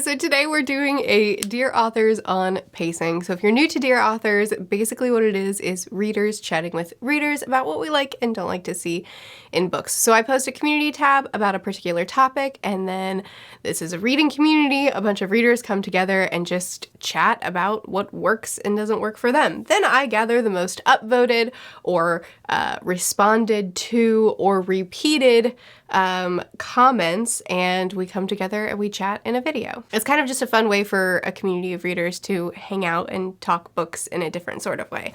so today we're doing a Dear Authors on pacing. So if you're new to Dear Authors, basically what it is readers chatting with readers about what we like and don't like to see in books. So I post a community tab about a particular topic, and then this is a reading community. A bunch of readers come together and just chat about what works and doesn't work for them. Then I gather the most upvoted or responded to or repeated comments, and we come together and we chat in a video. It's kind of just a fun way for a community of readers to hang out and talk books in a different sort of way.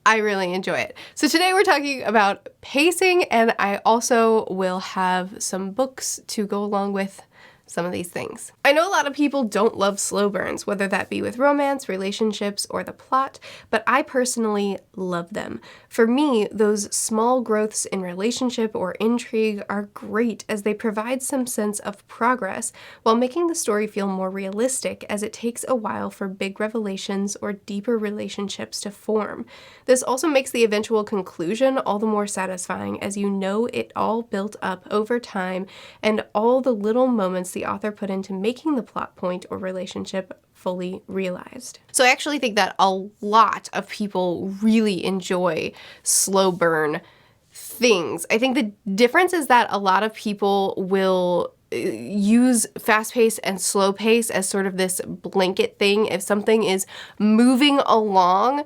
I really enjoy it. So today we're talking about pacing, and I also will have some books to go along with some of these things. I know a lot of people don't love slow burns, whether that be with romance, relationships, or the plot, but I personally love them. For me, those small growths in relationship or intrigue are great as they provide some sense of progress while making the story feel more realistic, as it takes a while for big revelations or deeper relationships to form. This also makes the eventual conclusion all the more satisfying, as you know it all built up over time and all the little moments the author put into making the plot point or relationship fully realized. So I actually think that a lot of people really enjoy slow burn things. I think the difference is that a lot of people will use fast pace and slow pace as sort of this blanket thing. If something is moving along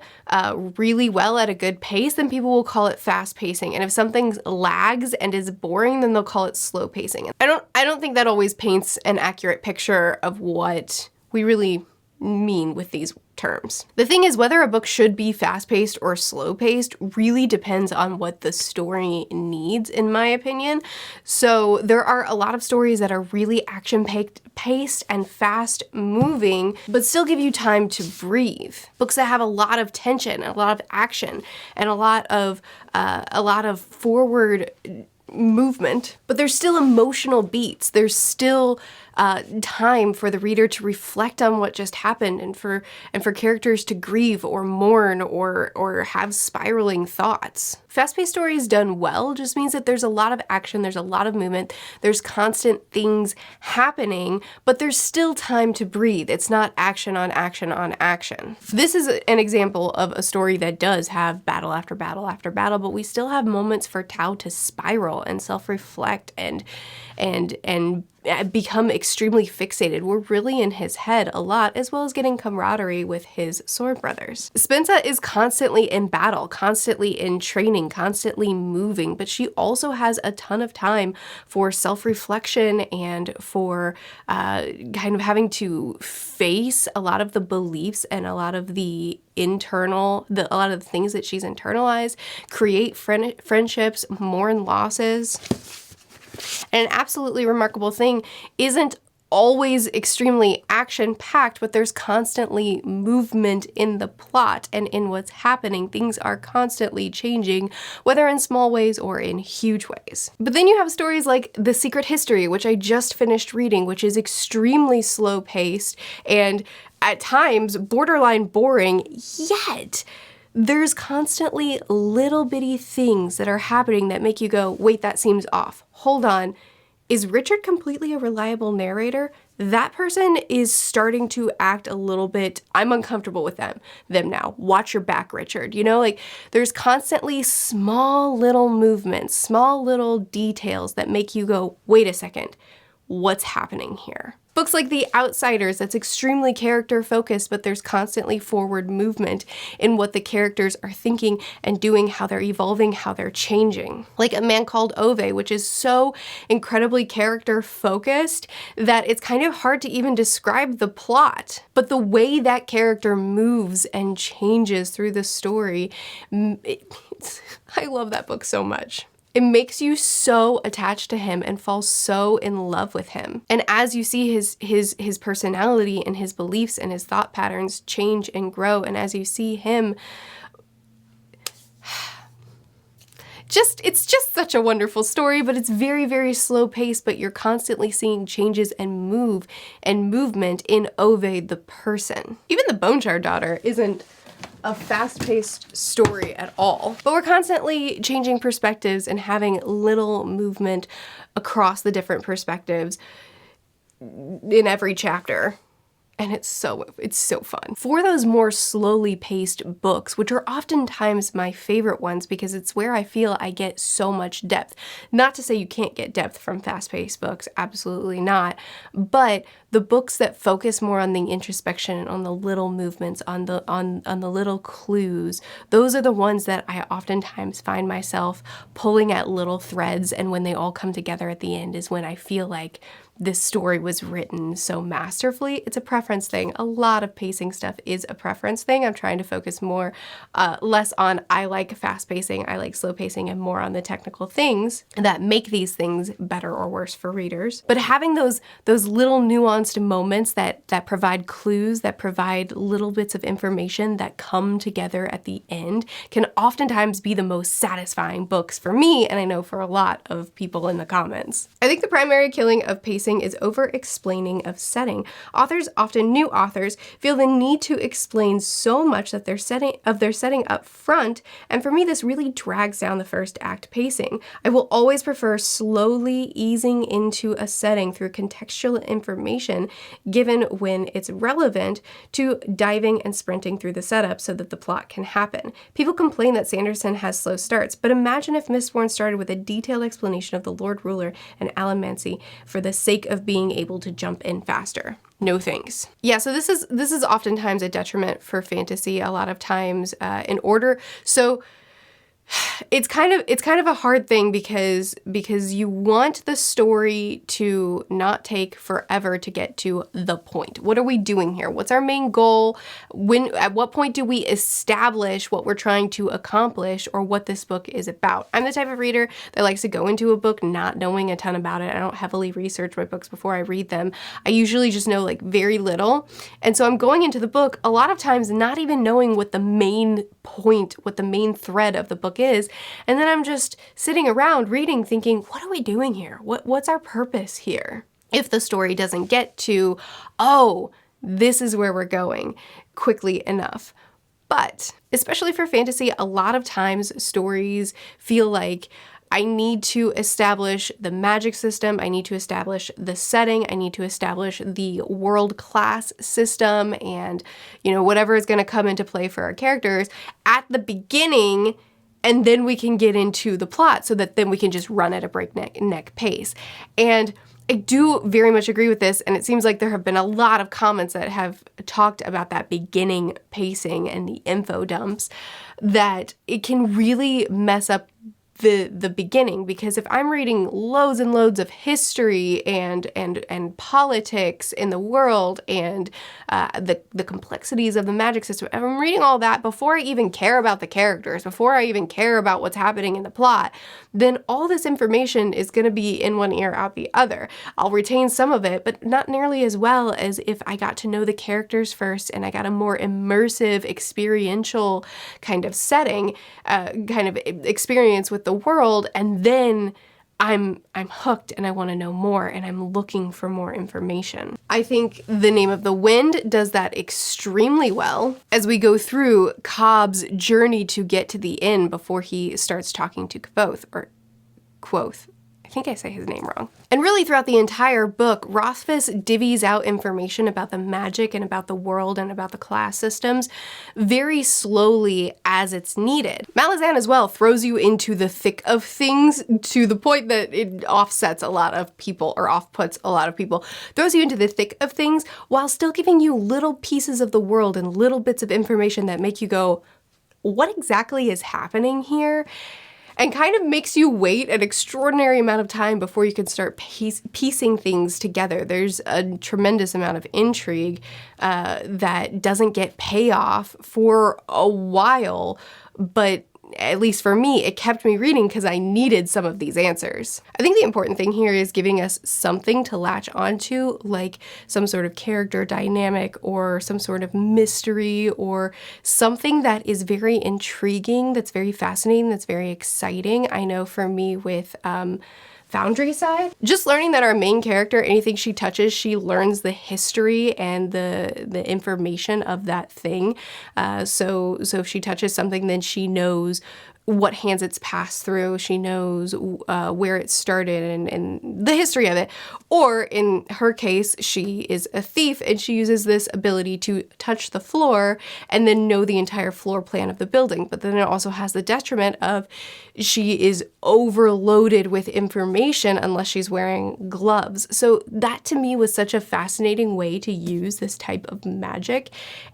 really well at a good pace, then people will call it fast pacing. And if something lags and is boring, then they'll call it slow pacing. I don't think that always paints an accurate picture of what we really mean with these terms. The thing is, whether a book should be fast-paced or slow-paced really depends on what the story needs, in my opinion. So there are a lot of stories that are really action-paced and fast-moving, but still give you time to breathe. Books that have a lot of tension, and a lot of action, and a lot of forward movement, but there's still emotional beats. There's still time for the reader to reflect on what just happened, and for characters to grieve or mourn or have spiraling thoughts. Fast-paced stories done well just means that there's a lot of action, there's a lot of movement, there's constant things happening, but there's still time to breathe. It's not action on action on action. This is an example of a story that does have battle after battle after battle, but we still have moments for Tao to spiral and self-reflect and become extremely fixated. We're really in his head a lot, as well as getting camaraderie with his sword brothers. Spensa is constantly in battle, constantly in training, constantly moving, but she also has a ton of time for self-reflection and for kind of having to face a lot of the beliefs and a lot of the a lot of the things that she's internalized, create friendships, mourn losses. And an absolutely remarkable thing isn't always extremely action-packed, but there's constantly movement in the plot and in what's happening. Things are constantly changing, whether in small ways or in huge ways. But then you have stories like The Secret History, which I just finished reading, which is extremely slow-paced and at times borderline boring, yet there's constantly little bitty things that are happening that make you go, wait, that seems off. Hold on. Is Richard completely a reliable narrator? That person is starting to act a little bit, I'm uncomfortable with them now. Watch your back, Richard. You know, like there's constantly small little movements, small little details that make you go, wait a second, what's happening here? Books like The Outsiders, that's extremely character-focused, but there's constantly forward movement in what the characters are thinking and doing, how they're evolving, how they're changing. Like A Man Called Ove, which is so incredibly character-focused that it's kind of hard to even describe the plot. But the way that character moves and changes through the story, I love that book so much. It makes you so attached to him and fall so in love with him. And as you see his personality and his beliefs and his thought patterns change and grow, and as you see him, it's just such a wonderful story, but it's very, very slow paced, but you're constantly seeing changes and movement in Ove the person. Even The Bone Jar Daughter isn't a fast-paced story at all. But we're constantly changing perspectives and having little movement across the different perspectives in every chapter. and it's so fun. For those more slowly paced books, which are oftentimes my favorite ones because it's where I feel I get so much depth. Not to say you can't get depth from fast-paced books, absolutely not, but the books that focus more on the introspection, on the little movements, on the little clues, those are the ones that I oftentimes find myself pulling at little threads, and when they all come together at the end is when I feel like this story was written so masterfully. It's a preference thing. A lot of pacing stuff is a preference thing. I'm trying to focus more, less on I like fast pacing, I like slow pacing, and more on the technical things that make these things better or worse for readers. But having those little nuanced moments that provide clues, that provide little bits of information that come together at the end can oftentimes be the most satisfying books for me, and I know for a lot of people in the comments. I think the primary killing of pacing is over-explaining of setting. Authors, often new authors, feel the need to explain so much that they're setting up front, and for me this really drags down the first act pacing. I will always prefer slowly easing into a setting through contextual information given when it's relevant to diving and sprinting through the setup so that the plot can happen. People complain that Sanderson has slow starts, but imagine if Mistborn started with a detailed explanation of the Lord Ruler and Allomancy for the sake of being able to jump in faster. No thanks. Yeah, so this is oftentimes a detriment for fantasy. A lot of times, so it's kind of a hard thing because you want the story to not take forever to get to the point. What are we doing here? What's our main goal? At what point do we establish what we're trying to accomplish or what this book is about? I'm the type of reader that likes to go into a book not knowing a ton about it. I don't heavily research my books before I read them. I usually just know like very little. And so I'm going into the book a lot of times not even knowing what the main point, what the main thread of the book is. And then I'm just sitting around reading thinking, what are we doing here? What's our purpose here? If the story doesn't get to, oh, this is where we're going quickly enough. But especially for fantasy, a lot of times stories feel like I need to establish the magic system, I need to establish the setting, I need to establish the world class system and, whatever is going to come into play for our characters at the beginning, and then we can get into the plot so that then we can just run at a breakneck pace. And I do very much agree with this, and it seems like there have been a lot of comments that have talked about that beginning pacing and the info dumps, that it can really mess up the beginning, because if I'm reading loads and loads of history and politics in the world and the complexities of the magic system, if I'm reading all that before I even care about the characters, before I even care about what's happening in the plot, then all this information is going to be in one ear out the other. I'll retain some of it, but not nearly as well as if I got to know the characters first and I got a more immersive, experiential kind of setting, kind of experience with the world, and then I'm hooked and I want to know more and I'm looking for more information. I think The Name of the Wind does that extremely well as we go through Cobb's journey to get to the inn before he starts talking to Kvothe, or Quoth. I think I say his name wrong. And really throughout the entire book, Rothfuss divvies out information about the magic and about the world and about the class systems very slowly as it's needed. Malazan as well throws you into the thick of things to the point that it offsets a lot of people, or off-puts a lot of people. Throws you into the thick of things while still giving you little pieces of the world and little bits of information that make you go, what exactly is happening here? And kind of makes you wait an extraordinary amount of time before you can start piecing things together. There's a tremendous amount of intrigue that doesn't get payoff for a while, but at least for me, it kept me reading because I needed some of these answers. I think the important thing here is giving us something to latch onto, like some sort of character dynamic or some sort of mystery or something that is very intriguing, that's very fascinating, that's very exciting. I know for me with Foundry side, just learning that our main character, anything she touches, she learns the history and the information of that thing. So if she touches something, then she knows what hands it's passed through. She knows where it started and the history of it. Or in her case, she is a thief and she uses this ability to touch the floor and then know the entire floor plan of the building. But then it also has the detriment of she is overloaded with information unless she's wearing gloves. So that to me was such a fascinating way to use this type of magic.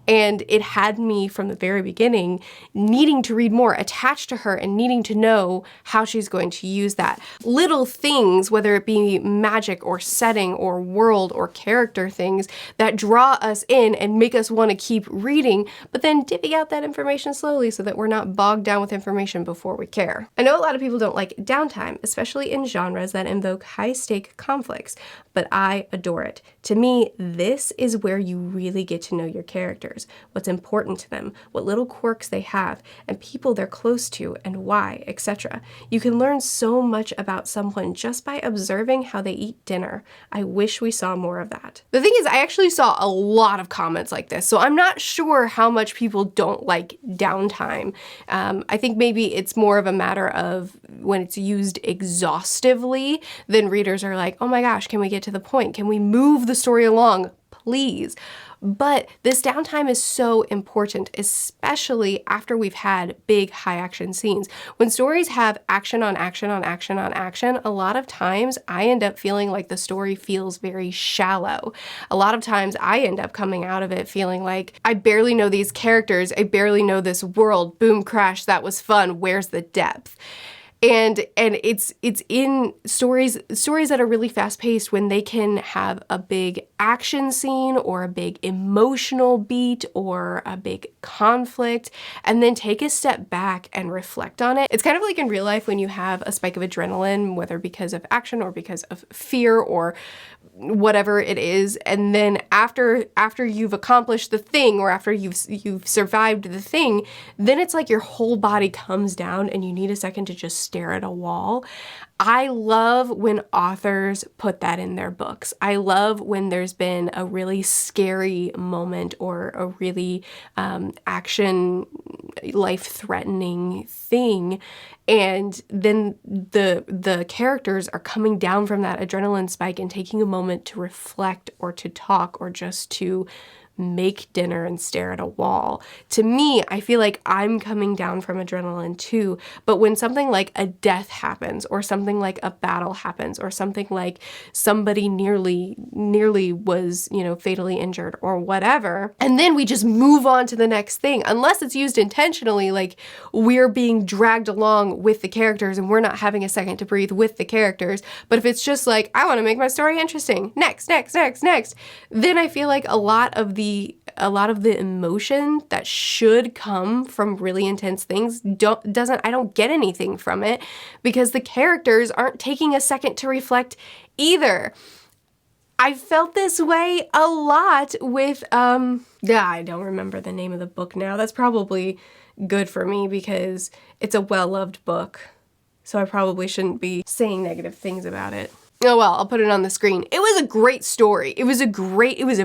And it had me from the very beginning needing to read more, attached to her and needing to know how she's going to use that. Little things, whether it be magic or setting or world or character things that draw us in and make us want to keep reading, but then divvy out that information slowly so that we're not bogged down with information before we care. I know a lot of people don't like downtime, especially in genres that invoke high-stake conflicts, but I adore it. To me, this is where you really get to know your characters, what's important to them, what little quirks they have, and people they're close to, and why, etc. You can learn so much about someone just by observing how they eat dinner. I wish we saw more of that. The thing is, I actually saw a lot of comments like this, so I'm not sure how much people don't like downtime. I think maybe it's more of a matter of when it's used exhaustively, then readers are like, oh my gosh, can we get to the point? Can we move the story along, please? But this downtime is so important, especially after we've had big high action scenes. When stories have action on action on action on action, a lot of times I end up feeling like the story feels very shallow. A lot of times I end up coming out of it feeling like I barely know these characters, I barely know this world, boom, crash, that was fun, where's the depth? And it's in stories that are really fast-paced when they can have a big action scene or a big emotional beat or a big conflict and then take a step back and reflect on it. It's kind of like in real life when you have a spike of adrenaline, whether because of action or because of fear or whatever it is, and then after you've accomplished the thing or after you've survived the thing, then it's like your whole body comes down and you need a second to just stare at a wall. I love when authors put that in their books. I love when there's been a really scary moment or a really action, life-threatening thing, and then the characters are coming down from that adrenaline spike and taking a moment to reflect or to talk or just to make dinner and stare at a wall. To me, I feel like I'm coming down from adrenaline too, but when something like a death happens or something like a battle happens or something like somebody nearly was, fatally injured or whatever, and then we just move on to the next thing, unless it's used intentionally, like we're being dragged along with the characters and we're not having a second to breathe with the characters. But if it's just like, I want to make my story interesting, next, then I feel like a lot of the emotion that should come from really intense things I don't get anything from it because the characters aren't taking a second to reflect either. I felt this way a lot with, I don't remember the name of the book now. That's probably good for me because it's a well-loved book, so I probably shouldn't be saying negative things about it. Oh well, I'll put it on the screen. It was a great story. It was a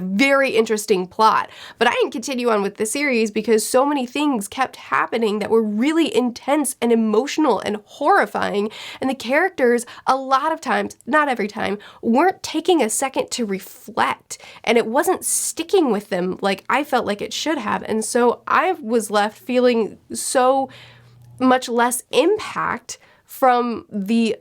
very interesting plot, but I didn't continue on with the series because so many things kept happening that were really intense and emotional and horrifying, and the characters, a lot of times, not every time, weren't taking a second to reflect, and it wasn't sticking with them like I felt like it should have, and so I was left feeling so much less impact from the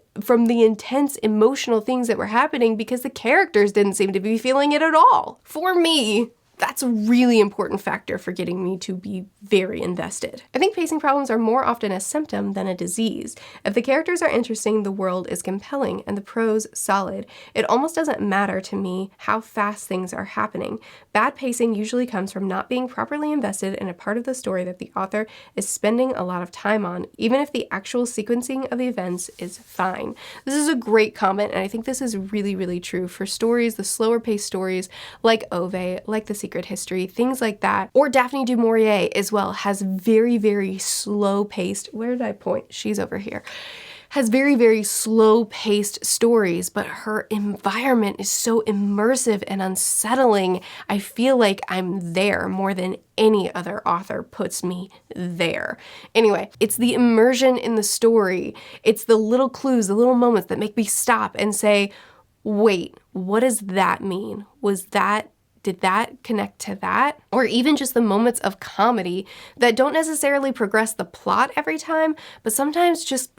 intense emotional things that were happening because the characters didn't seem to be feeling it at all. For me, that's a really important factor for getting me to be very invested. I think pacing problems are more often a symptom than a disease. If the characters are interesting, the world is compelling, and the prose solid, it almost doesn't matter to me how fast things are happening. Bad pacing usually comes from not being properly invested in a part of the story that the author is spending a lot of time on, even if the actual sequencing of the events is fine. This is a great comment, and I think this is really, really true for stories, the slower paced stories like Ove, like The Secret History, things like that. Or Daphne du Maurier as well has very, very slow paced, where did I point? She's over here. has very, very slow-paced stories, but her environment is so immersive and unsettling. I feel like I'm there more than any other author puts me there. Anyway, it's the immersion in the story. It's the little clues, the little moments that make me stop and say, wait, what does that mean? Did that connect to that? Or even just the moments of comedy that don't necessarily progress the plot every time, but sometimes just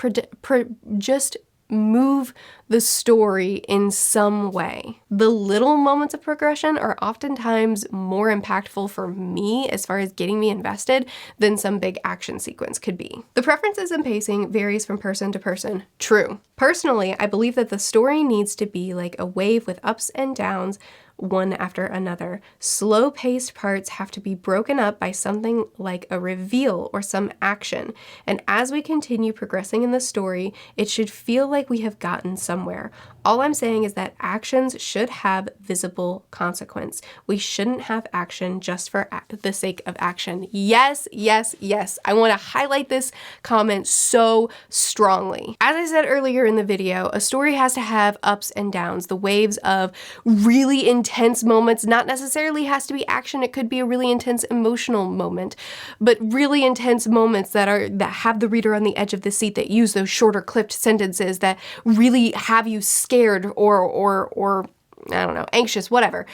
just move the story in some way. The little moments of progression are oftentimes more impactful for me as far as getting me invested than some big action sequence could be. The preferences in pacing varies from person to person. True. Personally, I believe that the story needs to be like a wave with ups and downs, one after another. Slow-paced parts have to be broken up by something like a reveal or some action, and as we continue progressing in the story, it should feel like we have gotten somewhere. All I'm saying is that actions should have visible consequence. We shouldn't have action just for the sake of action. Yes, yes, yes. I want to highlight this comment so strongly. As I said earlier in the video, a story has to have ups and downs, the waves of really intense moments. Not necessarily has to be action. It could be a really intense emotional moment, but really intense moments that have the reader on the edge of the seat, that use those shorter clipped sentences that really have you scared or I don't know, anxious, whatever.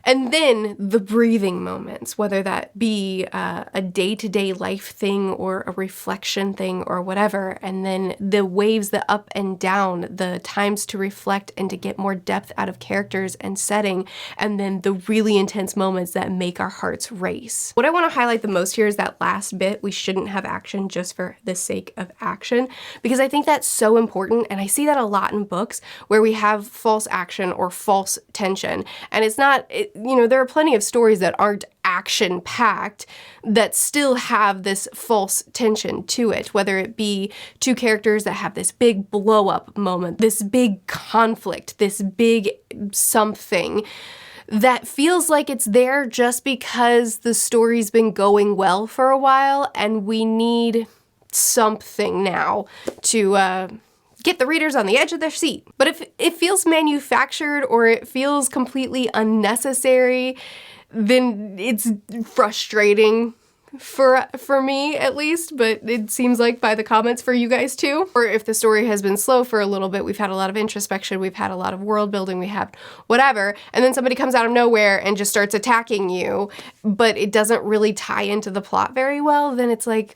And then the breathing moments, whether that be a day-to-day life thing or a reflection thing or whatever. And then the waves, the up and down, the times to reflect and to get more depth out of characters and setting. And then the really intense moments that make our hearts race. What I want to highlight the most here is that last bit: we shouldn't have action just for the sake of action, because I think that's so important. And I see that a lot in books where we have false action or false tension. And it's not, you know, there are plenty of stories that aren't action-packed that still have this false tension to it, whether it be two characters that have this big blow-up moment, this big conflict, this big something that feels like it's there just because the story's been going well for a while and we need something now to get the readers on the edge of their seat. But if it feels manufactured or it feels completely unnecessary, then it's frustrating for me at least, but it seems like by the comments for you guys too. Or if the story has been slow for a little bit, we've had a lot of introspection, we've had a lot of world building, we have whatever, and then somebody comes out of nowhere and just starts attacking you, but it doesn't really tie into the plot very well, then it's like,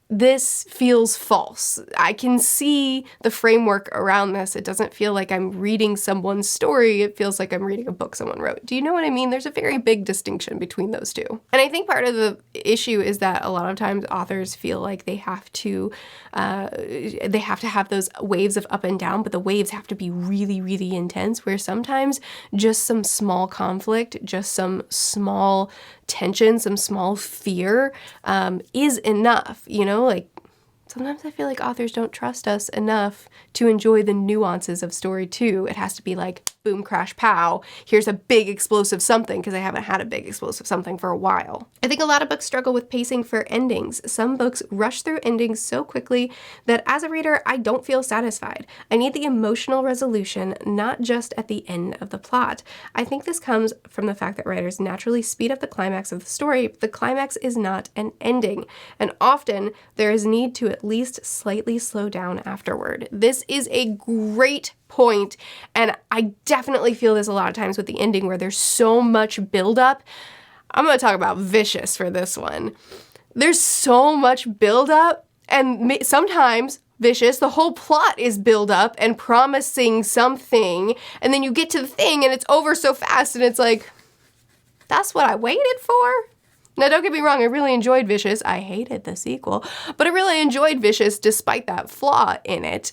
this feels false. I can see the framework around this. It doesn't feel like I'm reading someone's story. It feels like I'm reading a book someone wrote. Do you know what I mean? There's a very big distinction between those two. And I think part of the issue is that a lot of times authors feel like they have to have those waves of up and down, but the waves have to be really, really intense, where sometimes just some small conflict, just some small tension, some small fear is enough, you know? Like, sometimes I feel like authors don't trust us enough to enjoy the nuances of story too. It has to be like, boom, crash, pow, here's a big explosive something, because I haven't had a big explosive something for a while. I think a lot of books struggle with pacing for endings. Some books rush through endings so quickly that as a reader, I don't feel satisfied. I need the emotional resolution, not just at the end of the plot. I think this comes from the fact that writers naturally speed up the climax of the story, but the climax is not an ending. And often there is need to at least slightly slow down afterward. This is a great point, and I definitely feel this a lot of times with the ending where there's so much buildup. I'm going to talk about Vicious for this one. There's so much buildup, and sometimes Vicious, the whole plot is build up and promising something, and then you get to the thing and it's over so fast and it's like, that's what I waited for? Now, don't get me wrong, I really enjoyed Vicious. I hated the sequel, but I really enjoyed Vicious despite that flaw in it.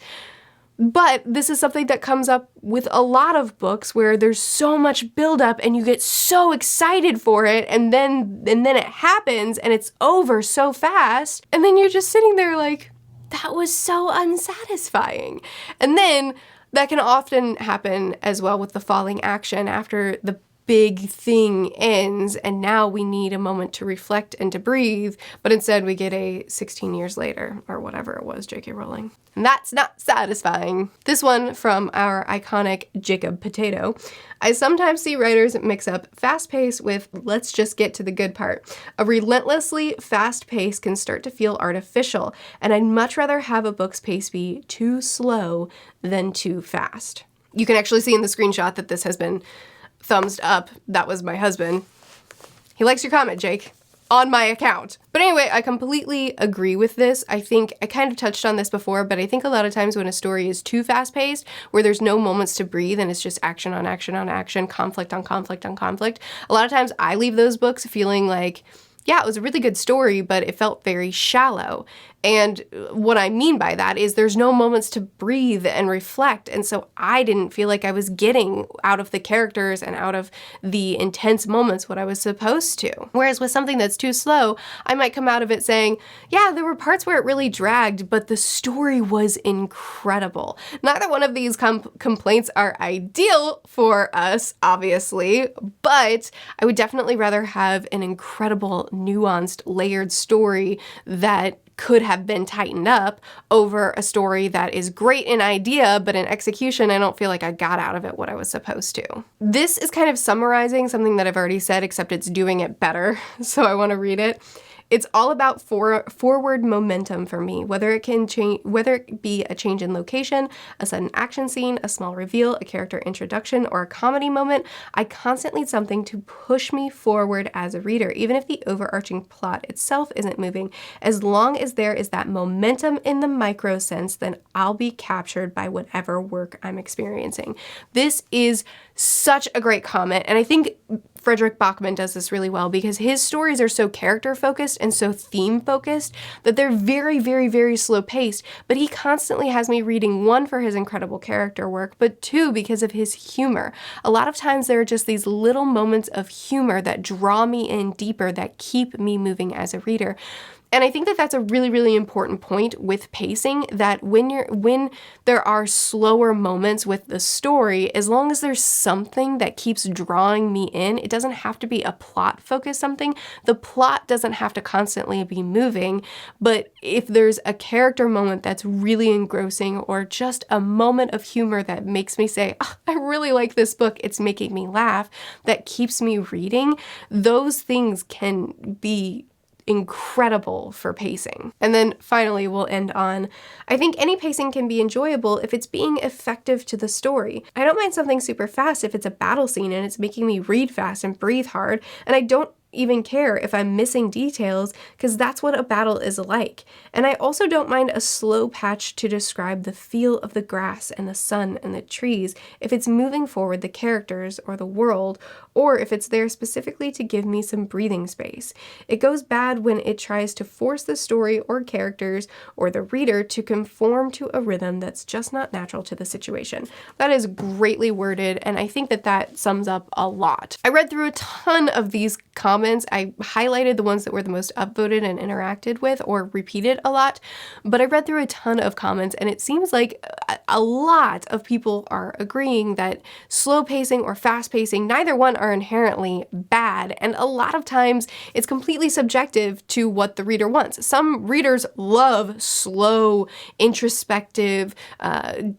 But this is something that comes up with a lot of books where there's so much buildup and you get so excited for it, and then it happens and it's over so fast, and then you're just sitting there like, that was so unsatisfying. And then that can often happen as well with the falling action after the big thing ends and now we need a moment to reflect and to breathe, but instead we get a 16 years later or whatever it was, J.K. Rowling. And that's not satisfying. This one from our iconic Jacob Potato. I sometimes see writers mix up fast pace with let's just get to the good part. A relentlessly fast pace can start to feel artificial, and I'd much rather have a book's pace be too slow than too fast. You can actually see in the screenshot that this has been thumbs up. That was my husband. He likes your comment, Jake, on my account. But anyway, I completely agree with this. I think I kind of touched on this before, but I think a lot of times when a story is too fast-paced, where there's no moments to breathe and it's just action on action on action, conflict on conflict on conflict, a lot of times I leave those books feeling like, yeah, it was a really good story, but it felt very shallow. And what I mean by that is there's no moments to breathe and reflect. And so I didn't feel like I was getting out of the characters and out of the intense moments what I was supposed to. Whereas with something that's too slow, I might come out of it saying, yeah, there were parts where it really dragged, but the story was incredible. Neither one of these complaints are ideal for us, obviously, but I would definitely rather have an incredible, nuanced, layered story that could have been tightened up over a story that is great in idea, but in execution, I don't feel like I got out of it what I was supposed to. This is kind of summarizing something that I've already said, except it's doing it better, so I want to read it. It's all about forward momentum for me, whether it be a change in location, a sudden action scene, a small reveal, a character introduction, or a comedy moment. I constantly need something to push me forward as a reader, even if the overarching plot itself isn't moving. As long as there is that momentum in the micro sense, then I'll be captured by whatever work I'm experiencing. This is such a great comment, and I think Frederick Bachman does this really well because his stories are so character focused and so theme focused that they're very, very, very slow paced, but he constantly has me reading, one, for his incredible character work, but two, because of his humor. A lot of times there are just these little moments of humor that draw me in deeper, that keep me moving as a reader. And I think that that's a really, really important point with pacing, that when there are slower moments with the story, as long as there's something that keeps drawing me in, it doesn't have to be a plot-focused something. The plot doesn't have to constantly be moving, but if there's a character moment that's really engrossing or just a moment of humor that makes me say, oh, I really like this book, it's making me laugh, that keeps me reading, those things can be incredible for pacing. And then finally, we'll end on, I think any pacing can be enjoyable if it's being effective to the story. I don't mind something super fast if it's a battle scene and it's making me read fast and breathe hard, and I don't even care if I'm missing details, because that's what a battle is like. And I also don't mind a slow patch to describe the feel of the grass and the sun and the trees if it's moving forward the characters or the world, or if it's there specifically to give me some breathing space. It goes bad when it tries to force the story or characters or the reader to conform to a rhythm that's just not natural to the situation. That is greatly worded, and I think that that sums up a lot. I read through a ton of these comments. I highlighted the ones that were the most upvoted and interacted with or repeated a lot, but I read through a ton of comments, and it seems like a lot of people are agreeing that slow pacing or fast pacing, neither one are inherently bad, and a lot of times it's completely subjective to what the reader wants. Some readers love slow, introspective,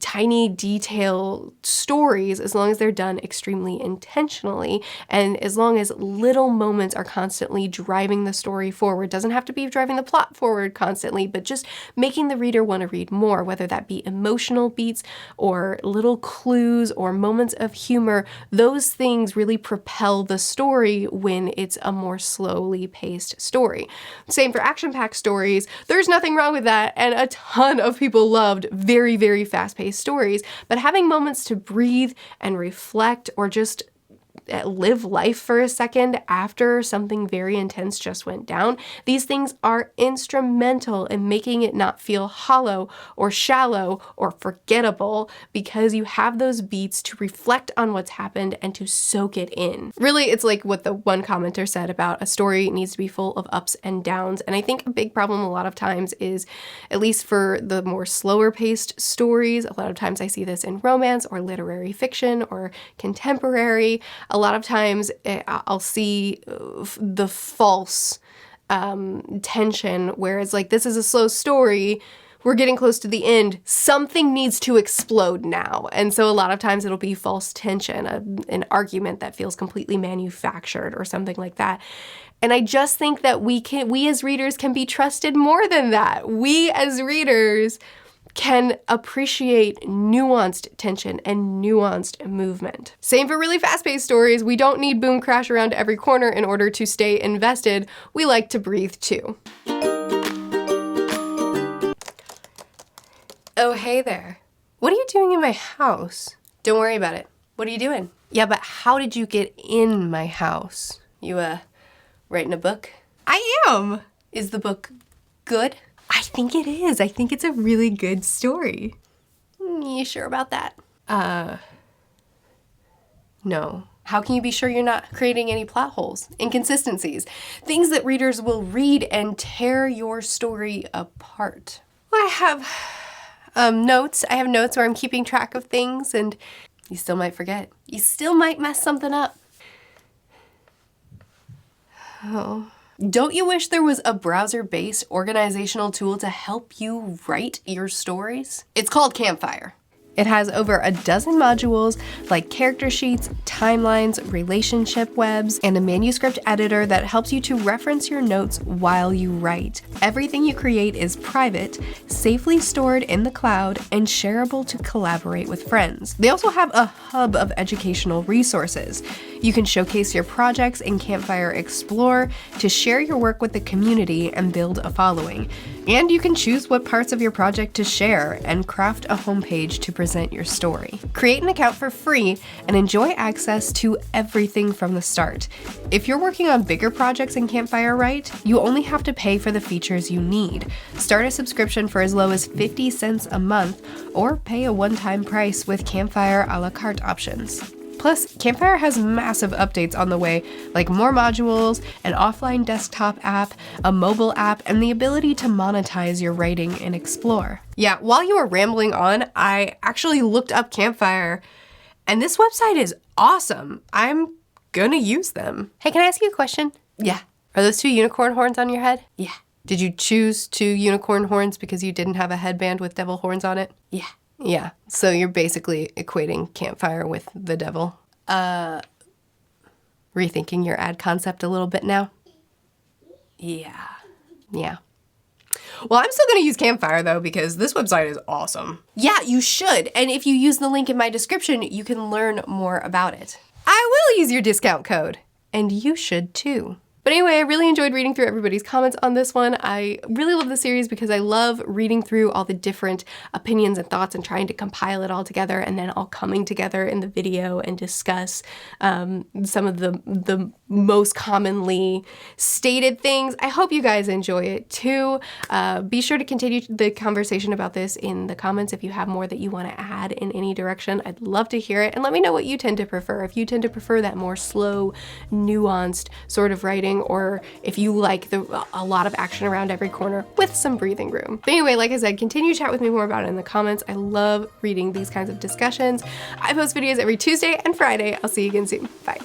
tiny detail stories as long as they're done extremely intentionally, and as long as little moments are constantly driving the story forward. Doesn't have to be driving the plot forward constantly, but just making the reader want to read more, whether that be emotional beats or little clues or moments of humor. Those things really propel the story when it's a more slowly paced story. Same for action-packed stories. There's nothing wrong with that, and a ton of people loved very, very fast-paced stories, but having moments to breathe and reflect or just live life for a second after something very intense just went down, these things are instrumental in making it not feel hollow or shallow or forgettable, because you have those beats to reflect on what's happened and to soak it in. Really, it's like what the one commenter said about a story needs to be full of ups and downs, and I think a big problem a lot of times is, at least for the more slower paced stories, a lot of times I see this in romance or literary fiction or contemporary, a lot of times I'll see the false tension where it's like, this is a slow story, we're getting close to the end, something needs to explode now. And so a lot of times it'll be false tension, an argument that feels completely manufactured or something like that. And I just think that we as readers can be trusted more than that. We as readers can appreciate nuanced tension and nuanced movement. Same for really fast-paced stories. We don't need boom crash around every corner in order to stay invested. We like to breathe too. Oh, hey there. What are you doing in my house? Don't worry about it. What are you doing? Yeah, but how did you get in my house? You, writing a book? I am! Is the book good? I think it is. I think it's a really good story. You sure about that? No. How can you be sure you're not creating any plot holes, inconsistencies, things that readers will read and tear your story apart? Well, I have notes. I have notes where I'm keeping track of things, and you still might forget. You still might mess something up. Oh. Don't you wish there was a browser-based organizational tool to help you write your stories? It's called Campfire. It has over a dozen modules like character sheets, timelines, relationship webs, and a manuscript editor that helps you to reference your notes while you write. Everything you create is private, safely stored in the cloud, and shareable to collaborate with friends. They also have a hub of educational resources. You can showcase your projects in Campfire Explore to share your work with the community and build a following. And you can choose what parts of your project to share and craft a homepage to present your story. Create an account for free and enjoy access to everything from the start. If you're working on bigger projects in Campfire Write, you only have to pay for the features you need. Start a subscription for as low as 50 cents a month or pay a one-time price with Campfire a la carte options. Plus, Campfire has massive updates on the way, like more modules, an offline desktop app, a mobile app, and the ability to monetize your writing in Explore. Yeah, while you were rambling on, I actually looked up Campfire, and this website is awesome. I'm gonna use them. Hey, can I ask you a question? Yeah. Are those two unicorn horns on your head? Yeah. Did you choose two unicorn horns because you didn't have a headband with devil horns on it? Yeah. Yeah, so you're basically equating Campfire with the devil. Rethinking your ad concept a little bit now? Yeah. Yeah. Well, I'm still gonna use Campfire though, because this website is awesome. Yeah, you should. And if you use the link in my description, you can learn more about it. I will use your discount code. And you should too. But anyway, I really enjoyed reading through everybody's comments on this one. I really love the series because I love reading through all the different opinions and thoughts and trying to compile it all together and then all coming together in the video and discuss some of the most commonly stated things. I hope you guys enjoy it too. Be sure to continue the conversation about this in the comments if you have more that you want to add in any direction. I'd love to hear it, and let me know what you tend to prefer. If you tend to prefer that more slow, nuanced sort of writing, or if you like a lot of action around every corner with some breathing room. But anyway, like I said, continue to chat with me more about it in the comments. I love reading these kinds of discussions. I post videos every Tuesday and Friday. I'll see you again soon. Bye.